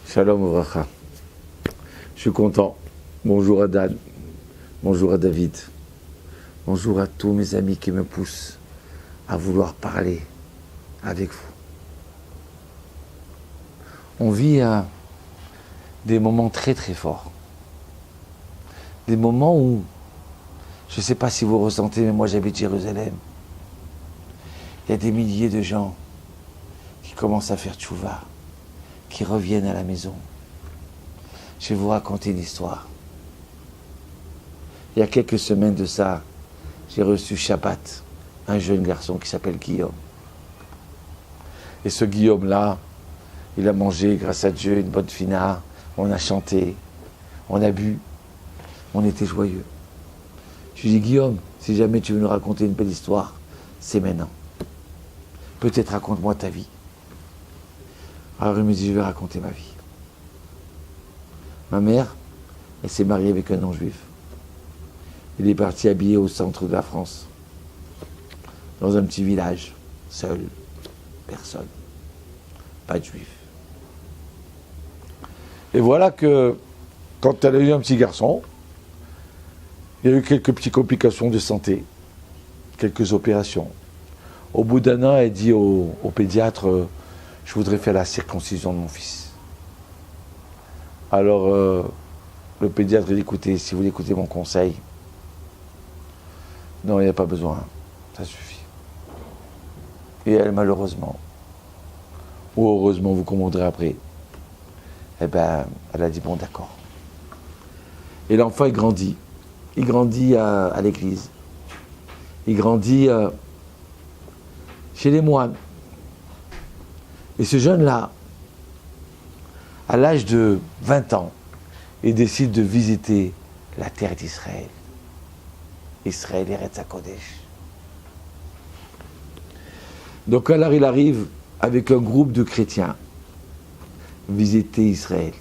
Shalom Uvracha. Je suis content. Bonjour à Dan. Bonjour à David. Bonjour à tous mes amis qui me poussent à vouloir parler avec vous. On vit des moments très très forts. Des moments où, je ne sais pas si vous ressentez, mais moi j'habite Jérusalem. Il y a des milliers de gens qui commencent à faire tchouva, qui reviennent à la maison. Je vais vous raconter une histoire. Il y a quelques semaines de ça, j'ai reçu Shabbat, un jeune garçon qui s'appelle Guillaume. Et ce Guillaume-là, il a mangé, grâce à Dieu, une bonne fina, on a chanté, on a bu, on était joyeux. Je lui ai dit, Guillaume, si jamais tu veux nous raconter une belle histoire, c'est maintenant. Peut-être raconte-moi ta vie. Alors il me dit, je vais raconter ma vie. Ma mère, elle s'est mariée avec un non-juif. Il est parti habillé au centre de la France, dans un petit village, seul, personne, pas de juif. Et voilà que, quand elle a eu un petit garçon, il y a eu quelques petites complications de santé, quelques opérations. Au bout d'un an, elle dit au pédiatre, je voudrais faire la circoncision de mon fils. Alors, le pédiatre dit, écoutez, si vous voulez écouter mon conseil, non, il n'y a pas besoin, ça suffit. Et elle, malheureusement, ou heureusement, vous commanderez après, eh ben, elle a dit, bon, d'accord. Et l'enfant, il grandit. Il grandit à l'église. Il grandit chez les moines. Et ce jeune-là, à l'âge de 20 ans, il décide de visiter la terre d'Israël. Israël, Eretz HaKodesh. Donc alors il arrive avec un groupe de chrétiens visiter Israël.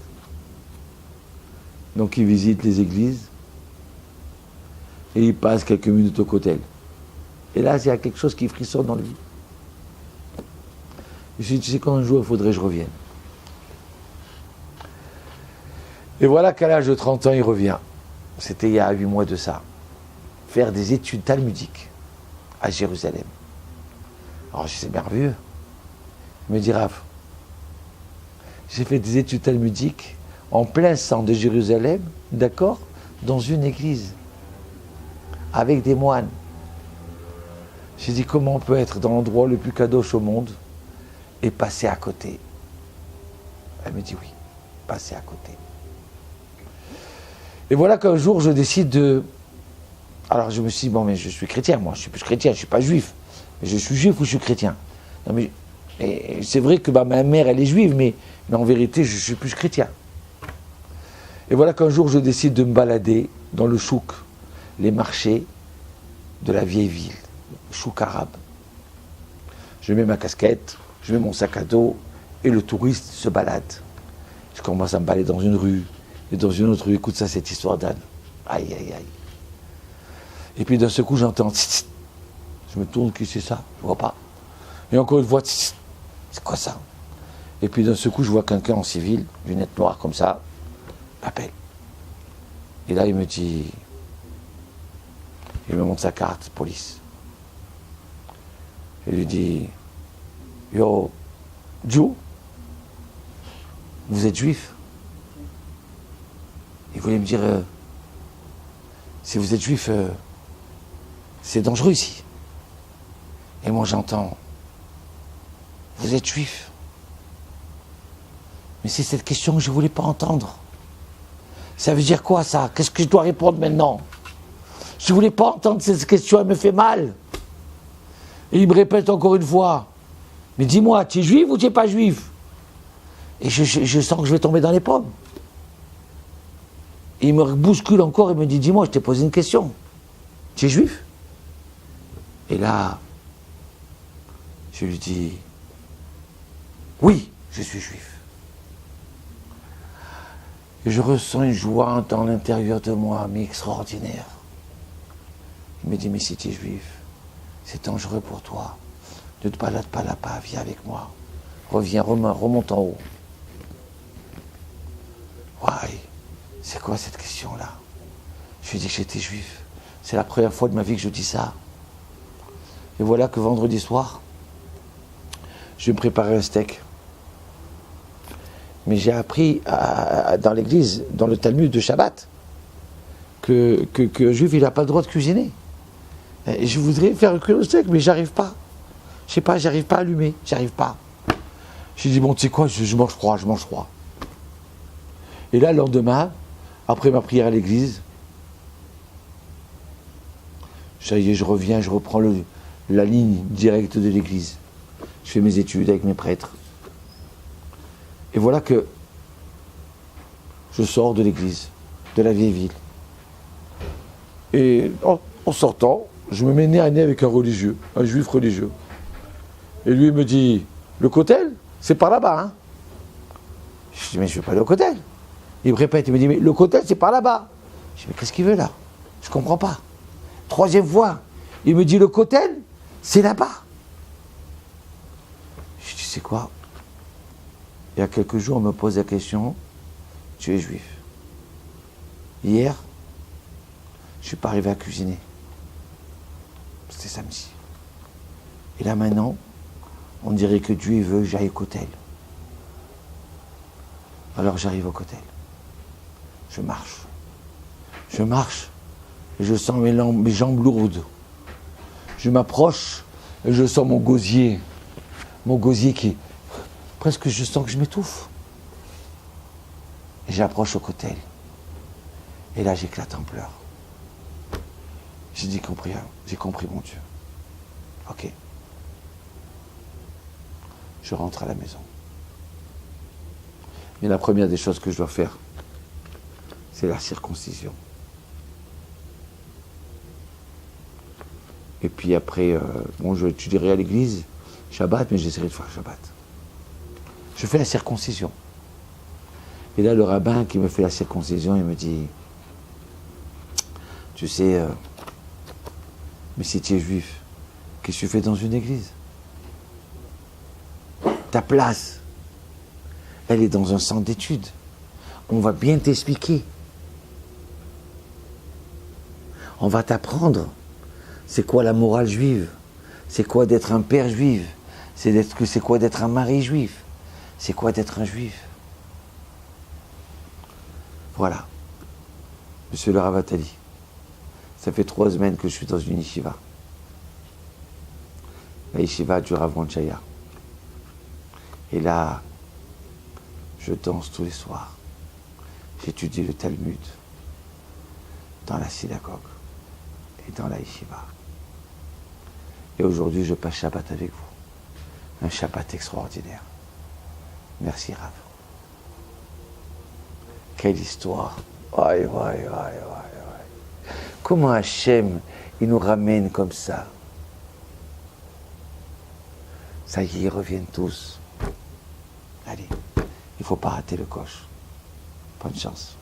Donc il visite les églises et il passe quelques minutes au kotel. Et là, il y a quelque chose qui frissonne dans lui. Je me suis dit, tu sais quand un jour il faudrait que je revienne. Et voilà qu'à l'âge de 30 ans, il revient. C'était il y a 8 mois de ça. Faire des études talmudiques à Jérusalem. Alors je dis, c'est merveilleux. Il me dit, Rav, j'ai fait des études talmudiques en plein centre de Jérusalem, d'accord, dans une église, avec des moines. J'ai dit, comment on peut être dans l'endroit le plus kadosh au monde et passer à côté? Elle me dit, oui, passer à côté. Et voilà qu'un jour, je décide de... Alors je me suis dit, bon, mais je suis chrétien, moi, je suis plus chrétien, je ne suis pas juif. Mais je suis juif ou je suis chrétien? Non, mais c'est vrai que ma mère, elle est juive, mais en vérité, je suis plus chrétien. Et voilà qu'un jour, je décide de me balader dans le chouk, les marchés de la vieille ville, le chouk arabe. Je mets ma casquette, je mets mon sac à dos, et le touriste se balade. Je commence à me balader dans une rue, et dans une autre rue. Écoute ça, cette histoire d'âne. Aïe, aïe, aïe. Et puis d'un seul coup, j'entends tss, tss. Je me tourne, qui c'est ça? Je vois pas. Et encore une fois, tss, tss. C'est quoi ça? Et puis d'un seul coup, je vois quelqu'un en civil, lunettes noires comme ça, m'appelle. Et là, il me dit, il me montre sa carte, police. Je lui dis, yo, Joe, vous êtes juif? Il voulait me dire, si vous êtes juif, c'est dangereux ici. Et moi j'entends, vous êtes juif? Mais c'est cette question que je ne voulais pas entendre. Ça veut dire quoi ça? Qu'est-ce que je dois répondre maintenant? Je ne voulais pas entendre cette question, elle me fait mal. Et il me répète encore une fois, mais dis-moi, tu es juif ou tu n'es pas juif? Et je sens que je vais tomber dans les pommes. Et il me bouscule encore et me dit, dis-moi, je t'ai posé une question. Tu es juif? Et là, je lui dis, oui, je suis juif. Et je ressens une joie dans l'intérieur de moi, mais extraordinaire. Il me dit, mais si tu es juif, c'est dangereux pour toi. Ne te balade pas là-bas, viens avec moi. Reviens, remonte en haut. c'est quoi cette question-là? Je lui ai dit que j'étais juif. C'est la première fois de ma vie que je dis ça. Et voilà que vendredi soir, je vais me préparer un steak. Mais j'ai appris dans l'église, dans le Talmud de Shabbat, que juif, il n'a pas le droit de cuisiner. Et je voudrais faire cuire le steak, mais j'arrive pas. Je sais pas, j'arrive pas à allumer, j'arrive pas. J'ai dit, bon, tu sais quoi, je mange froid, je mange froid. Et là, le lendemain, après ma prière à l'église, ça y est, je reviens, je reprends la ligne directe de l'église. Je fais mes études avec mes prêtres. Et voilà que je sors de l'église, de la vieille ville. Et en sortant, je me mets nez à nez avec un religieux, un juif religieux. Et lui, il me dit, le kotel, c'est par là-bas, hein. Je dis, mais je ne vais pas aller au kotel. Il me répète, il me dit, mais le kotel, c'est par là-bas. Je dis, mais qu'est-ce qu'il veut là? Je ne comprends pas. Troisième fois, il me dit, le kotel, c'est là-bas. Je dis, c'est quoi? Il y a quelques jours, on me pose la question, tu es juif. Hier, je ne suis pas arrivé à cuisiner. C'était samedi. Et là maintenant, on dirait que Dieu veut que j'aille au kotel. Alors j'arrive au kotel. Je marche. Je marche et je sens mes jambes lourdes. Je m'approche et je sens mon gosier. Mon gosier qui... Presque je sens que je m'étouffe. Et j'approche au kotel. Et là j'éclate en pleurs. J'ai compris mon Dieu. Ok. Je rentre à la maison. Mais la première des choses que je dois faire, c'est la circoncision. Et puis après, je étudierai à l'église, Shabbat, mais j'essaierai de faire Shabbat. Je fais la circoncision. Et là, le rabbin qui me fait la circoncision, il me dit, tu sais, mais si tu es juif, qu'est-ce que tu fais dans une église? Ta place, elle est dans un centre d'études. On va bien t'expliquer. On va t'apprendre c'est quoi la morale juive, c'est quoi d'être un père juif, c'est quoi d'être un mari juif, c'est quoi d'être un juif. Voilà. Monsieur le Rav Attali, ça fait 3 semaines que je suis dans une yeshiva. La yeshiva du Rav Ronchaya. Et là, je danse tous les soirs. J'étudie le Talmud dans la synagogue et dans la yeshiva. Et aujourd'hui, je passe Shabbat avec vous. Un Shabbat extraordinaire. Merci Rav. Quelle histoire. Aïe, aïe, aïe, aïe, aïe. Comment Hachem, il nous ramène comme ça. Ça y est, ils reviennent tous. Allez, il ne faut pas rater le coche. Bonne chance.